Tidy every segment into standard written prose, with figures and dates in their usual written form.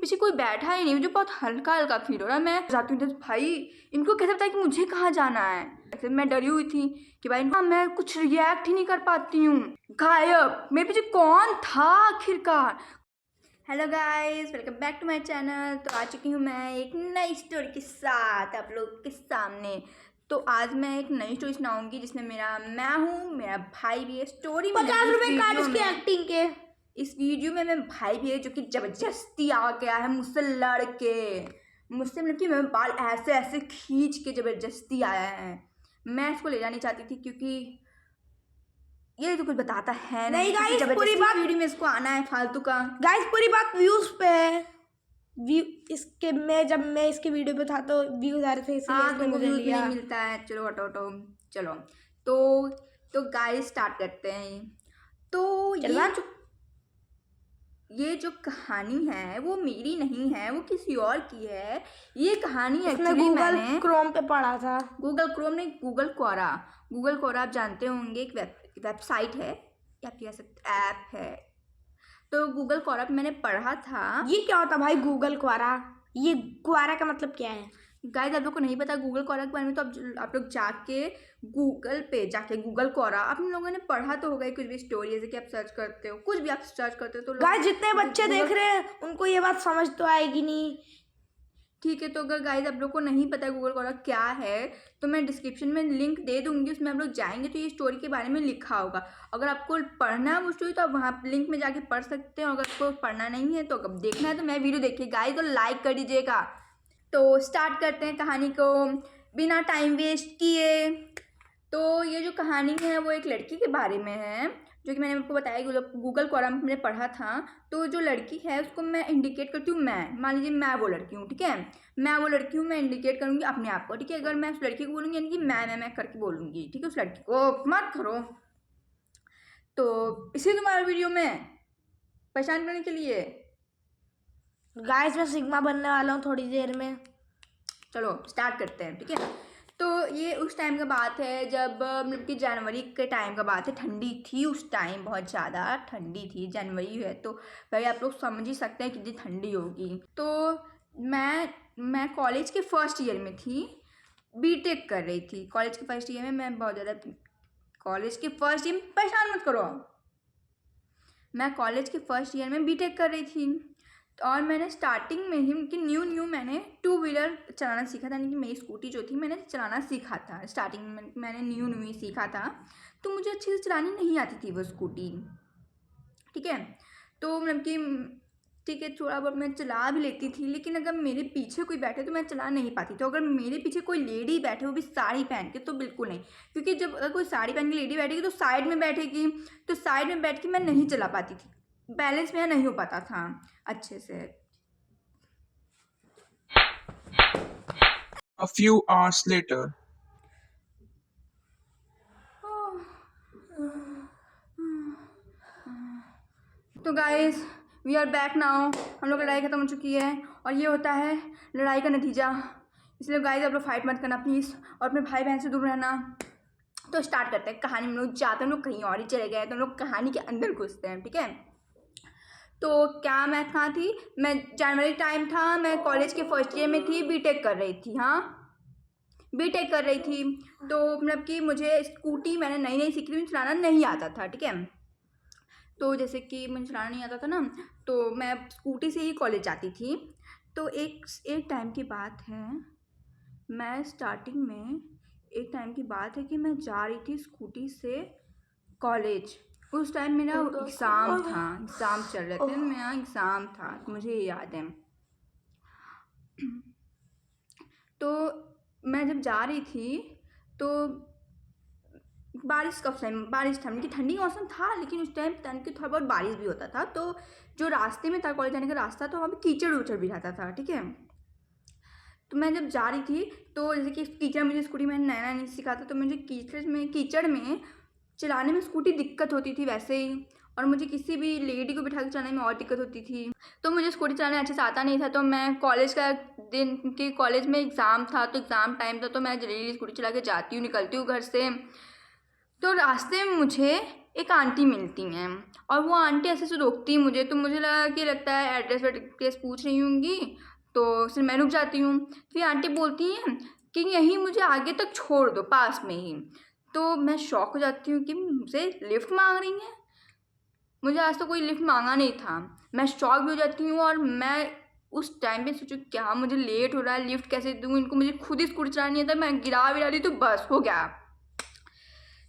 पीछे कोई बैठा ही नहीं, मुझे बहुत हल्का हल्का फील हो रहा है। मैं जाती हूँ तो भाई इनको कैसे पता है कि मुझे कहाँ जाना है। ऐसे मैं डरी हुई थी कि भाई मैं कुछ रिएक्ट ही नहीं कर पाती हूँ। गायब, मेरे पीछे कौन था आखिरकार। Hello guys, welcome back to my channel. तो आ चुकी हूँ मैं एक नई स्टोरी के साथ आप लोग के सामने। तो आज मैं एक नई स्टोरी सुनाऊंगी जिसमें मैं हूँ, मेरा भाई भी है। स्टोरी में 50 रुपए काट इसकी एक्टिंग के। इस वीडियो में मैं भाई भी है जो कि जबरदस्ती आ गया है मुझसे लड़ के। मुझसे मतलब कि मैं बाल ऐसे ऐसे खींच के जबरदस्ती आया है। मैं इसको ले जानी चाहती थी क्योंकि ये तो कुछ बताता है नहीं गाइस, पूरी जबरदस्ती बात वीडियो में इसको आना है फालतू का। गाइस पूरी बात व्यूज पे है। इसके जब मैं इसके वीडियो पे था तो व्यूज आ रहे थे, इसलिए इसने मुझे लिया। नहीं मिलता है। चलो हटो चलो। तो गाइस स्टार्ट करते हैं। तो ये जो कहानी है वो मेरी नहीं है, वो किसी और की है। ये कहानी एक्चुअली मैंने क्रोम पे पढ़ा था। गूगल क्रोम नहीं, गूगल क्वोरा। गूगल क्वोरा आप जानते होंगे, एक वेबसाइट है या फिर ऐप है। तो गूगल क्वोरा पे मैंने पढ़ा था। ये क्या होता भाई गूगल क्वारा? ये क्वारा का मतलब क्या है? गाइस आप लोग को नहीं पता गूगल क्वोरा के बारे में, तो आप लोग जाके गूगल पे जाके गूगल क्वोरा आप लोगों ने पढ़ा तो होगा। कुछ भी स्टोरी जैसे कि आप सर्च करते हो, कुछ भी आप सर्च करते हो तो गाइस जितने बच्चे देख रहे हैं उनको ये बात समझ तो आएगी नहीं। ठीक है, तो अगर गाइस आप लोग को नहीं पता गूगल क्वोरा क्या है तो मैं डिस्क्रिप्शन में लिंक दे दूंगी, उसमें आप लोग जाएंगे तो ये स्टोरी के बारे में लिखा होगा। अगर आपको पढ़ना है वो स्टोरी तो आप वहाँ लिंक में जाके पढ़ सकते हैं। अगर आपको पढ़ना नहीं है तो अगर देखना है तो मैं वीडियो देखिए गाइस, तो लाइक कर दीजिएगा। तो स्टार्ट करते हैं कहानी को बिना टाइम वेस्ट किए। तो ये जो कहानी है वो एक लड़की के बारे में है जो कि मैंने आपको बताया गूगल क्वोरा में मैंने पढ़ा था। तो जो लड़की है उसको मैं इंडिकेट करती हूँ, मैं मान लीजिए मैं वो लड़की हूँ, ठीक है। मैं वो लड़की हूँ, मैं इंडिकेट करूँगी अपने आप को, ठीक है। अगर मैं उस लड़की को बोलूँगी यानी कि मैं करके बोलूँगी, ठीक है। उस लड़की को मत करो। तो इसी तुम्हारे वीडियो में परेशान करने के लिए गाइस मैं सिग्मा बनने वाला हूँ थोड़ी देर में। चलो स्टार्ट करते हैं, ठीक है। तो ये उस टाइम का बात है जब मतलब कि जनवरी के टाइम का बात है। ठंडी थी उस टाइम, बहुत ज़्यादा ठंडी थी। जनवरी है तो भाई आप लोग समझ ही सकते हैं कितनी ठंडी होगी। तो मैं कॉलेज के फर्स्ट ईयर में थी, बीटेक कर रही थी। कॉलेज के फर्स्ट ईयर में मैं बहुत ज़्यादा कॉलेज के फर्स्ट ईयर में परेशान मत करो। मैं कॉलेज के फर्स्ट ईयर में बीटेक कर रही थी और मैंने स्टार्टिंग में ही कि न्यू मैंने 2 व्हीलर चलाना सीखा था। यानी कि मेरी स्कूटी जो थी मैंने चलाना सीखा था। स्टार्टिंग में मैंने न्यू ही सीखा था तो मुझे अच्छे से चलानी नहीं आती थी वो स्कूटी, ठीक है। तो मतलब कि ठीक है थोड़ा बहुत मैं चला भी लेती थी, लेकिन अगर मेरे पीछे कोई बैठे तो मैं चला नहीं पाती। तो अगर मेरे पीछे कोई लेडी बैठे वो भी साड़ी पहन के तो बिल्कुल नहीं, क्योंकि जब अगर कोई साड़ी पहन के लेडी बैठेगी तो साइड में बैठेगी, तो साइड में बैठ के मैं नहीं चला पाती थी। बैलेंस मेरा नहीं हो पाता था अच्छे से। A few hours later. तो guys we are back now. हम लोग लड़ाई खत्म हो चुकी है और ये होता है लड़ाई का नतीजा। इसलिए गाइस आप लोग फाइट मत करना प्लीज़, और अपने भाई बहन से दूर रहना। तो स्टार्ट करते हैं कहानी। हम लोग जाते हैं, हम लोग कहीं और ही चले गए तो हम लोग कहानी के अंदर घुसते हैं, ठीक है। तो क्या मैं कहाँ थी, मैं जनवरी टाइम था, मैं कॉलेज के फर्स्ट ईयर में थी, बीटेक कर रही थी। हाँ बीटेक कर रही थी। तो मतलब कि मुझे स्कूटी मैंने नई सीखी थी, मुझे चलाना नहीं आता था, ठीक है। तो जैसे कि मुझे चलाना नहीं आता था ना, तो मैं स्कूटी से ही कॉलेज जाती थी। तो एक टाइम की बात है, मैं स्टार्टिंग में एक टाइम की बात है कि मैं जा रही थी स्कूटी से कॉलेज। उस टाइम मेरा एग्ज़ाम था, एग्ज़ाम चल रहे थे, मेरा एग्ज़ाम था, मुझे याद है। तो मैं जब जा रही थी तो बारिश था, मतलब ठंडी का मौसम था, लेकिन उस टाइम पता नहीं कि थोड़ा बहुत बारिश भी होता था। तो जो रास्ते में था, कॉलेज जाने का रास्ता, तो वहाँ पे कीचड़ उचड़ भी रहता था, ठीक है। तो मैं जब जा रही थी तो जैसे कि कीचड़, मुझे स्कूटी मैंने नया नहीं सीखा था तो मुझे कीचड़ में चलाने में स्कूटी दिक्कत होती थी वैसे ही, और मुझे किसी भी लेडी को बिठा के चलाने में और दिक्कत होती थी। तो मुझे स्कूटी चलाने अच्छे से आता नहीं था। तो मैं कॉलेज का दिन के कॉलेज में एग्ज़ाम था, तो एग्ज़ाम टाइम था, तो मैं जल्दी स्कूटी चला के जाती हूँ, निकलती हूँ घर से। तो रास्ते में मुझे एक आंटी मिलती हैं और वो आंटी ऐसे से रोकती है मुझे, तो मुझे लगता है एड्रेस वेड्रेस पूछ रही होंगी, तो फिर मैं रुक जाती हूँ। फिर आंटी बोलती हैं कि यहीं मुझे आगे तक छोड़ दो, पास में ही। तो मैं शॉक हो जाती हूँ कि मुझसे लिफ्ट मांग रही हैं। मुझे आज तो कोई लिफ्ट मांगा नहीं था। मैं शॉक भी हो जाती हूँ और मैं उस टाइम पे सोचूँ क्या मुझे लेट हो रहा है, लिफ्ट कैसे दूँ इनको, मुझे खुद ही स्कूटी चलानी आता है, मैं गिरा भी रही तो बस हो गया।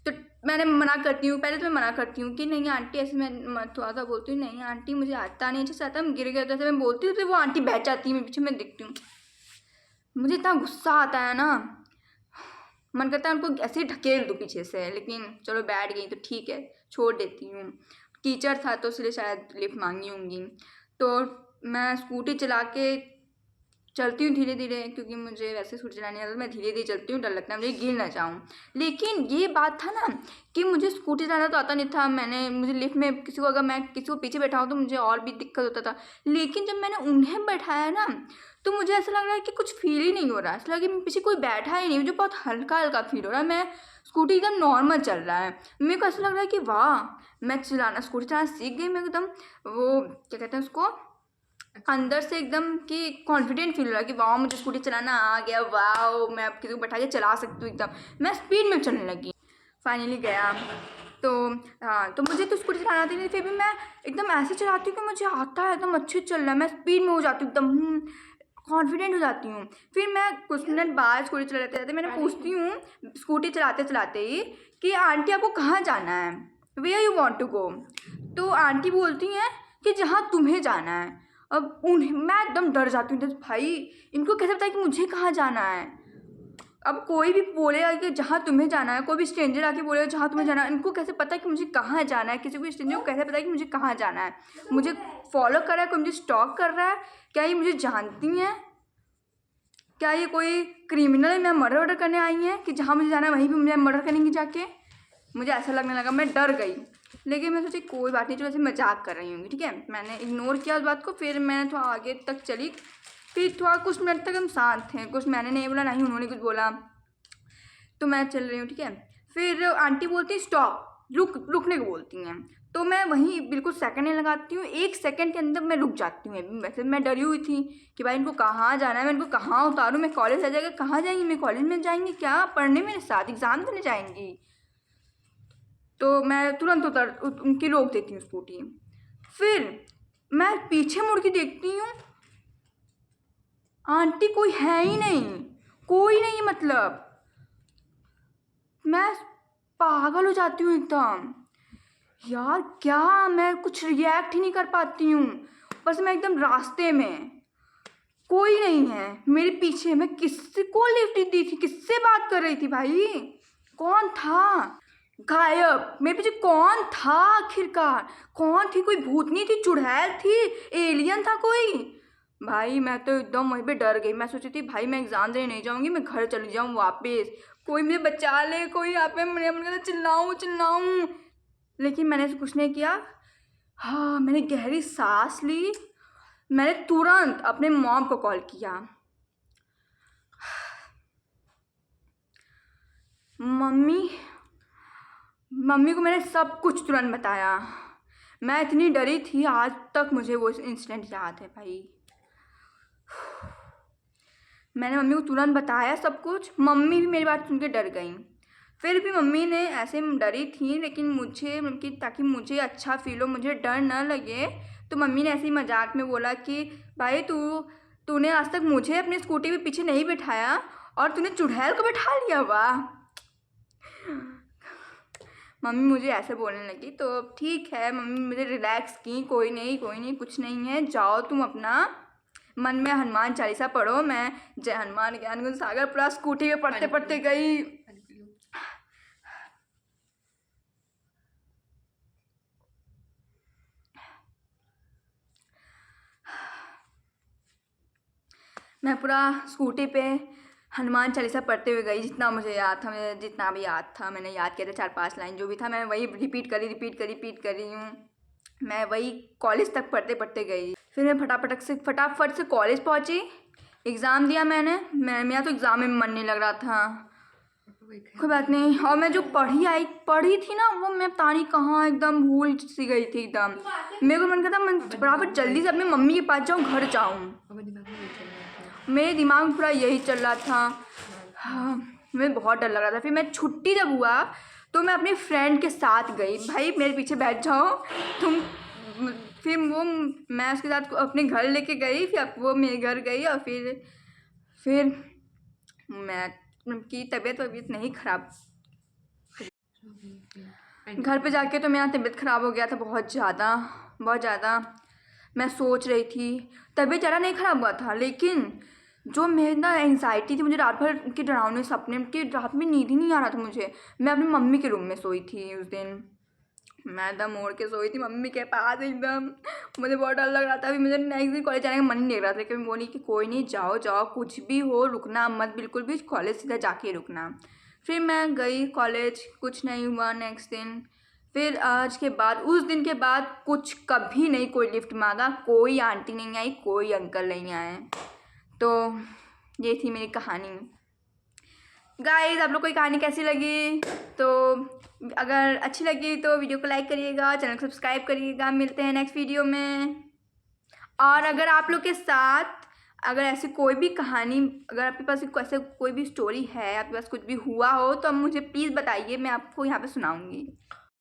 तो मैंने मना करती हूँ, पहले तो मैं मना करती हूँ कि नहीं आंटी ऐसे, मैं थोड़ा सा बोलती हूँ नहीं आंटी मुझे आता नहीं, अच्छे से आता, मैं गिर गया तो ऐसे मैं बोलती हूँ, तो वो आंटी बैठ जाती है मेरे पीछे, मैं देखती हूँ, मुझे इतना गुस्सा आता है ना, मन करता है उनको ऐसे ही ढकेल दूँ पीछे से, लेकिन चलो बैठ गई तो ठीक है, छोड़ देती हूँ। टीचर था तो इसलिए शायद लिफ्ट मांगी होंगी। तो मैं स्कूटी चला के चलती हूँ धीरे धीरे, क्योंकि मुझे वैसे स्कूटी चलाने आता, मैं धीरे धीरे चलती हूँ, डर लगता है मुझे गिर ना जाऊँ। लेकिन ये बात था ना कि मुझे स्कूटी चलाना तो आता नहीं था, मुझे लिफ्ट में किसी को, अगर मैं किसी को पीछे बैठाऊँ तो मुझे और भी दिक्कत होता था। लेकिन जब मैंने उन्हें बैठाया ना तो मुझे ऐसा लग रहा है कि कुछ फील ही नहीं हो रहा है, ऐसा लगा कि पीछे कोई बैठा ही नहीं, मुझे बहुत हल्का हल्का फील हो रहा है, मैं स्कूटी एकदम नॉर्मल चल रहा है। मेरे को ऐसा लग रहा है कि वाह मैं स्कूटी चलाना सीख गई, मैं एकदम वो क्या कहते हैं उसको, अंदर से एकदम कि कॉन्फिडेंट फील हो रहा है कि वाह मुझे स्कूटी चलाना आ गया, वाह मैं अब किसी को बैठा के चला सकती हूँ एकदम। मैं स्पीड में चलने लगी, फाइनली गया। तो हाँ, तो मुझे तो स्कूटी चलाना आती नहीं, फिर भी मैं एकदम ऐसे चलाती हूँ कि मुझे आता है, एकदम अच्छे चल रहा है, मैं स्पीड में हो जाती हूँ, एकदम कॉन्फिडेंट हो जाती हूँ। फिर मैं कुछ मिनट बाद स्कूटी चलाते चलाते मैंने पूछती हूँ स्कूटी चलाते चलाते ही कि आंटी आपको कहाँ जाना है, where you want to go. तो आंटी बोलती हैं कि जहाँ तुम्हें जाना है। अब मैं एकदम डर जाती हूँ, भाई इनको कैसे पता है कि मुझे कहाँ जाना है। अब कोई भी बोलेगा कि जहाँ तुम्हें जाना है, कोई भी स्ट्रेंजर आके बोलेगा जहाँ तुम्हें जाना है, इनको कैसे पता है कि मुझे कहाँ जाना है, किसी को स्ट्रेंजर को कैसे पता है कि मुझे कहाँ जाना है। मुझे फॉलो कर रहा है, कोई मुझे स्टॉक कर रहा है, क्या ये मुझे जानती हैं, क्या ये कोई क्रिमिनल है, मैं मर्डर वर्डर करने आई हैं कि जहाँ मुझे जाना है वहीं पर मुझे मर्डर करेंगी जाके। मुझे ऐसा लगने लगा, मैं डर गई। लेकिन मैं सोची कोई बात नहीं, जो ऐसे मजाक कर रही होंगी, ठीक है। मैंने इग्नोर किया उस बात को, फिर मैं थोड़ा आगे तक चली, फिर थोड़ा कुछ मिनट तक हम शांत थे, कुछ मैंने नहीं बोला, ना ही उन्होंने कुछ बोला, तो मैं चल रही हूँ, ठीक है। फिर आंटी बोलती स्टॉप, रुकने को बोलती हैं, तो मैं वहीं बिल्कुल सेकंड नहीं लगाती हूँ, 1 सेकंड के अंदर मैं रुक जाती हूँ। वैसे मैं डरी हुई थी कि भाई इनको कहाँ जाना है, मैं इनको कहाँ उतारूँ, मैं कॉलेज आ जाएगा, कहाँ जाएंगी, मैं कॉलेज में जाएंगी क्या, पढ़ने मेरे साथ एग्ज़ाम देने जाएंगी। तो मैं तुरंत उनकी रोक देती हूँ स्कूटी। फिर मैं पीछे मुड़ के देखती हूँ, आंटी कोई है ही नहीं, कोई नहीं, मतलब मैं पागल हो जाती हूँ एकदम। यार क्या, मैं कुछ रिएक्ट ही नहीं कर पाती हूँ, बस मैं एकदम रास्ते में, कोई नहीं है मेरे पीछे। मैं किससे को लिफ्ट दी थी, किससे बात कर रही थी भाई, कौन था गायब, मेरे पीछे कौन था आखिरकार, कौन थी, कोई भूतनी थी, चुड़ैल थी, एलियन था कोई। भाई मैं तो एकदम वहीं पे डर गई। मैं सोची थी भाई मैं एग्ज़ाम देने नहीं जाऊँगी, मैं घर चली जाऊँ वापस, कोई मुझे बचा ले, कोई यहाँ पे, मेरे मन करता चिल्लाऊँ। लेकिन मैंने ऐसे कुछ नहीं किया। हाँ, मैंने गहरी सांस ली, मैंने तुरंत अपने मॉम को कॉल किया। मम्मी को मैंने सब कुछ तुरंत बताया। मैं इतनी डरी थी, आज तक मुझे वो इंसिडेंट याद है भाई। मैंने मम्मी को तुरंत बताया सब कुछ, मम्मी भी मेरी बात सुन के डर गई। फिर भी मम्मी ने ऐसे डरी थी, लेकिन मुझे ताकि मुझे अच्छा फील हो, मुझे डर ना लगे, तो मम्मी ने ऐसे ही मजाक में बोला कि भाई तूने आज तक मुझे अपनी स्कूटी पे पीछे नहीं बिठाया और तूने चुड़ैल को बैठा लिया, वाह। मम्मी मुझे ऐसे बोलने लगी, तो ठीक है, मम्मी मुझे रिलैक्स की, कोई नहीं कुछ नहीं है, जाओ तुम अपना मन में हनुमान चालीसा पढ़ो। मैं जय हनुमान ज्ञान गुण सागर पूरा स्कूटी पे पढ़ते पढ़ते गई। मैं पूरा स्कूटी पे हनुमान चालीसा पढ़ते हुए गई, जितना मुझे याद था, मुझे जितना भी याद था मैंने याद किया था, 4-5 लाइन जो भी था मैं वही रिपीट कर रही हूँ। मैं वही कॉलेज तक पढ़ते पढ़ते गई। फिर मैं फटाफट से कॉलेज पहुँची, एग्ज़ाम दिया मैंने। मेरा तो एग्ज़ाम में मन नहीं लग रहा था, कोई बात नहीं। और मैं जो पढ़ी थी ना, वो मैं पता नहीं कहाँ एकदम भूल सी गई थी एकदम। मेरे को मन करता मैं बराबर जल्दी से अपनी मम्मी के पास जाऊँ, घर जाऊँ। मेरे दिमाग में पूरा यही चल रहा था। हाँ, मुझे बहुत डर लग रहा था। फिर मैं छुट्टी जब हुआ तो मैं अपनी फ्रेंड के साथ गई, भाई मेरे पीछे बैठ जाओ तुम। फिर वो मैं उसके साथ अपने घर लेके गई, फिर वो मेरे घर गई और फिर मैं की तबीयत नहीं ख़राब। घर पे जाके तो मेरा तबीयत ख़राब हो गया था बहुत ज़्यादा। मैं सोच रही थी, तबीयत ज़्यादा नहीं ख़राब हुआ था, लेकिन जो मेरे ना एंजाइटी थी, मुझे रात भर के डरावने सपने कि रात में नींद ही नहीं आ रहा था मुझे। मैं अपनी मम्मी के रूम में सोई थी उस दिन। मैं एकदम ओढ़ के सोई थी मम्मी के पास एकदम। मुझे बहुत डर लग रहा था। अभी मुझे नेक्स्ट दिन कॉलेज जाने का मन नहीं लग रहा था, लेकिन बोली कि कोई नहीं, जाओ कुछ भी हो, रुकना मत बिल्कुल भी, कॉलेज सीधा जाके रुकना। फिर मैं गई कॉलेज, कुछ नहीं हुआ नेक्स्ट दिन। फिर आज के बाद, उस दिन के बाद कुछ कभी नहीं कोई लिफ्ट मांगा, कोई आंटी नहीं आई, कोई अंकल नहीं आए। तो ये थी मेरी कहानी। गाइस, आप लोग को ये कहानी कैसी लगी? तो अगर अच्छी लगी तो वीडियो को लाइक करिएगा, चैनल को सब्सक्राइब करिएगा। मिलते हैं नेक्स्ट वीडियो में। और अगर आप लोग के साथ अगर ऐसी कोई भी कहानी, अगर आपके पास ऐसे कोई भी स्टोरी है, आपके पास कुछ भी हुआ हो, तो मुझे प्लीज़ बताइए, मैं आपको यहाँ पे सुनाऊँगी।